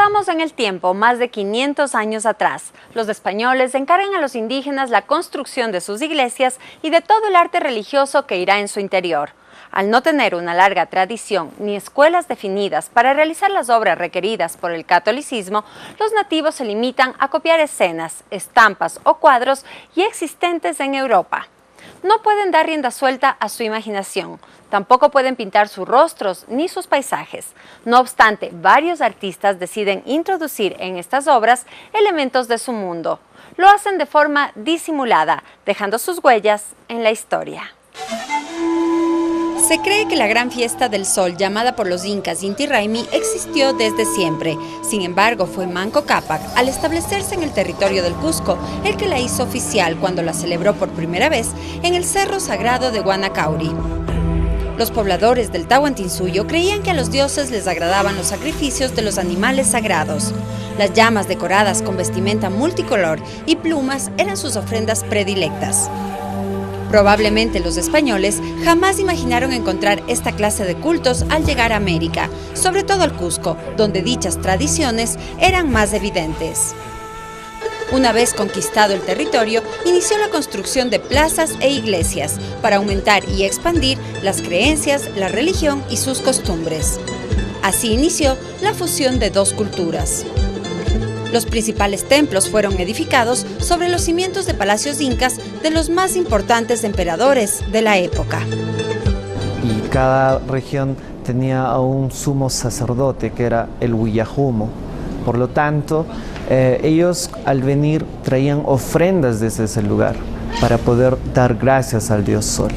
Viajamos en el tiempo más de 500 años atrás. Los españoles encargan a los indígenas la construcción de sus iglesias y de todo el arte religioso que irá en su interior. Al no tener una larga tradición ni escuelas definidas para realizar las obras requeridas por el catolicismo, los nativos se limitan a copiar escenas, estampas o cuadros ya existentes en Europa. No pueden dar rienda suelta a su imaginación, tampoco pueden pintar sus rostros ni sus paisajes. No obstante, varios artistas deciden introducir en estas obras elementos de su mundo. Lo hacen de forma disimulada, dejando sus huellas en la historia. Se cree que la gran fiesta del sol, llamada por los incas Inti Raymi, existió desde siempre. Sin embargo, fue Manco Cápac, al establecerse en el territorio del Cusco, el que la hizo oficial cuando la celebró por primera vez en el Cerro Sagrado de Guanacauri. Los pobladores del Tahuantinsuyo creían que a los dioses les agradaban los sacrificios de los animales sagrados. Las llamas decoradas con vestimenta multicolor y plumas eran sus ofrendas predilectas. Probablemente los españoles jamás imaginaron encontrar esta clase de cultos al llegar a América, sobre todo al Cusco, donde dichas tradiciones eran más evidentes. Una vez conquistado el territorio, inició la construcción de plazas e iglesias para aumentar y expandir las creencias, la religión y sus costumbres. Así inició la fusión de dos culturas. Los principales templos fueron edificados sobre los cimientos de palacios incas de los más importantes emperadores de la época. Y cada región tenía a un sumo sacerdote que era el Huillajumo. Por lo tanto, ellos al venir traían ofrendas desde ese lugar para poder dar gracias al dios Sol.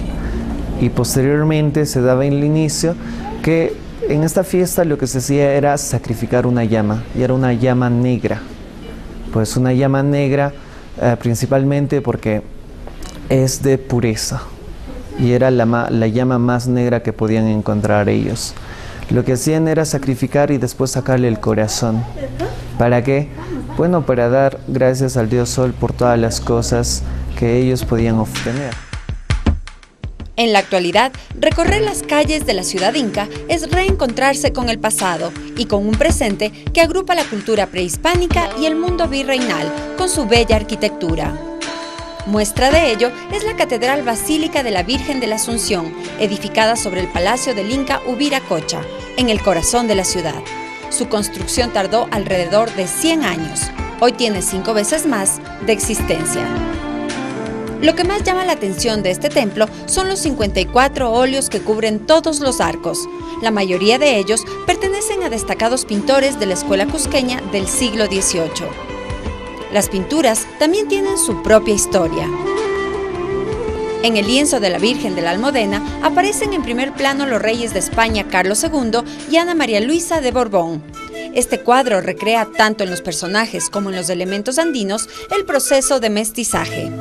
Y posteriormente se daba el inicio que en esta fiesta lo que se hacía era sacrificar una llama, y era una llama negra. Pues una llama negra principalmente porque es de pureza, y era la llama más negra que podían encontrar ellos. Lo que hacían era sacrificar y después sacarle el corazón. ¿Para qué? Bueno, para dar gracias al dios Sol por todas las cosas que ellos podían obtener. En la actualidad, recorrer las calles de la ciudad inca es reencontrarse con el pasado y con un presente que agrupa la cultura prehispánica y el mundo virreinal con su bella arquitectura. Muestra de ello es la Catedral Basílica de la Virgen de la Asunción, edificada sobre el palacio del Inca Ubiracocha, en el corazón de la ciudad. Su construcción tardó alrededor de 100 años. Hoy tiene 5 veces más de existencia. Lo que más llama la atención de este templo son los 54 óleos que cubren todos los arcos. La mayoría de ellos pertenecen a destacados pintores de la escuela cusqueña del siglo XVIII. Las pinturas también tienen su propia historia. En el lienzo de la Virgen de la Almudena aparecen en primer plano los reyes de España Carlos II y Ana María Luisa de Borbón. Este cuadro recrea tanto en los personajes como en los elementos andinos el proceso de mestizaje.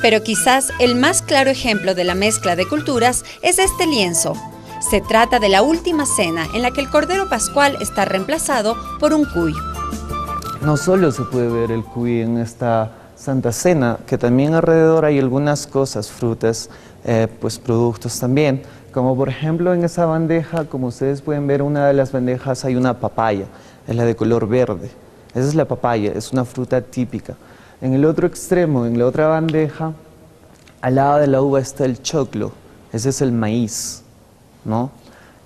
Pero quizás el más claro ejemplo de la mezcla de culturas es este lienzo. Se trata de la última cena en la que el Cordero Pascual está reemplazado por un cuy. No solo se puede ver el cuy en esta Santa Cena, que también alrededor hay algunas cosas, frutas, pues productos también. Como por ejemplo en esa bandeja, como ustedes pueden ver, una de las bandejas hay una papaya, es la de color verde. Esa es la papaya, es una fruta típica. En el otro extremo, en la otra bandeja, al lado de la uva está el choclo, ese es el maíz, ¿no?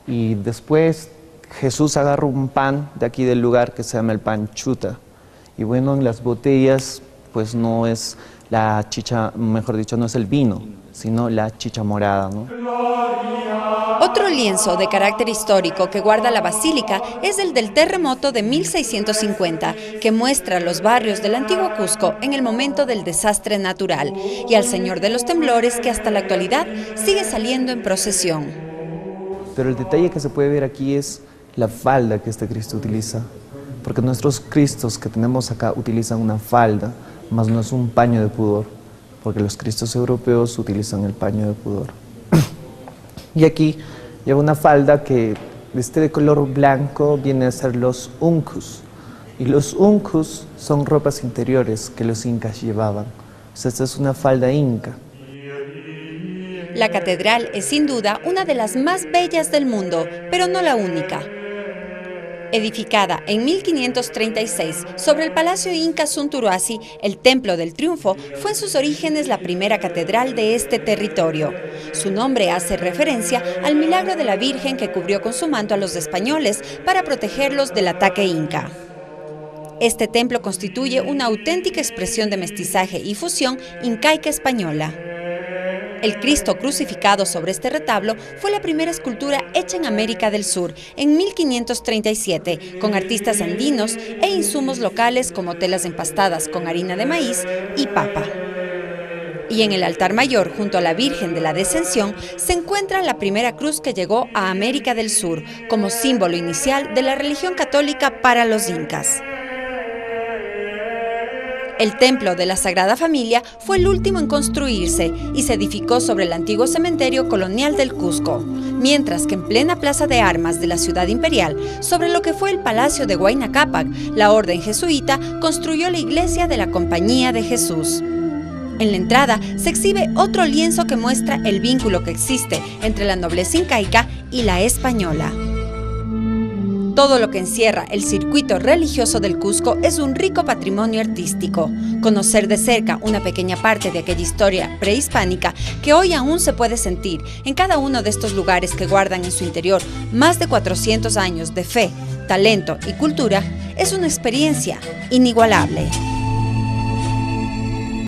Y después Jesús agarra un pan de aquí del lugar que se llama el pan chuta. Y bueno, en las botellas, pues no es la chicha, mejor dicho, no es el vino, sino la chicha morada, ¿no? Otro lienzo de carácter histórico que guarda la basílica es el del terremoto de 1650, que muestra los barrios del antiguo Cusco en el momento del desastre natural y al Señor de los Temblores, que hasta la actualidad sigue saliendo en procesión. Pero el detalle que se puede ver aquí es la falda que este Cristo utiliza, porque nuestros Cristos que tenemos acá utilizan una falda, más no es un paño de pudor, porque los Cristos europeos utilizan el paño de pudor. Y aquí lleva una falda que de color blanco viene a ser los uncus. Y los uncus son ropas interiores que los incas llevaban. O sea, esta es una falda inca. La catedral es sin duda una de las más bellas del mundo, pero no la única. Edificada en 1536 sobre el Palacio Inca Sunturuasi, el Templo del Triunfo fue en sus orígenes la primera catedral de este territorio. Su nombre hace referencia al milagro de la Virgen que cubrió con su manto a los españoles para protegerlos del ataque inca. Este templo constituye una auténtica expresión de mestizaje y fusión incaica-española. El Cristo crucificado sobre este retablo fue la primera escultura hecha en América del Sur en 1537, con artistas andinos e insumos locales como telas empastadas con harina de maíz y papa. Y en el altar mayor, junto a la Virgen de la Descensión, se encuentra la primera cruz que llegó a América del Sur, como símbolo inicial de la religión católica para los incas. El Templo de la Sagrada Familia fue el último en construirse y se edificó sobre el antiguo cementerio colonial del Cusco, mientras que en plena plaza de armas de la ciudad imperial, sobre lo que fue el Palacio de Huayna Cápac, la orden jesuita construyó la iglesia de la Compañía de Jesús. En la entrada se exhibe otro lienzo que muestra el vínculo que existe entre la nobleza incaica y la española. Todo lo que encierra el circuito religioso del Cusco es un rico patrimonio artístico. Conocer de cerca una pequeña parte de aquella historia prehispánica que hoy aún se puede sentir en cada uno de estos lugares que guardan en su interior más de 400 años de fe, talento y cultura es una experiencia inigualable.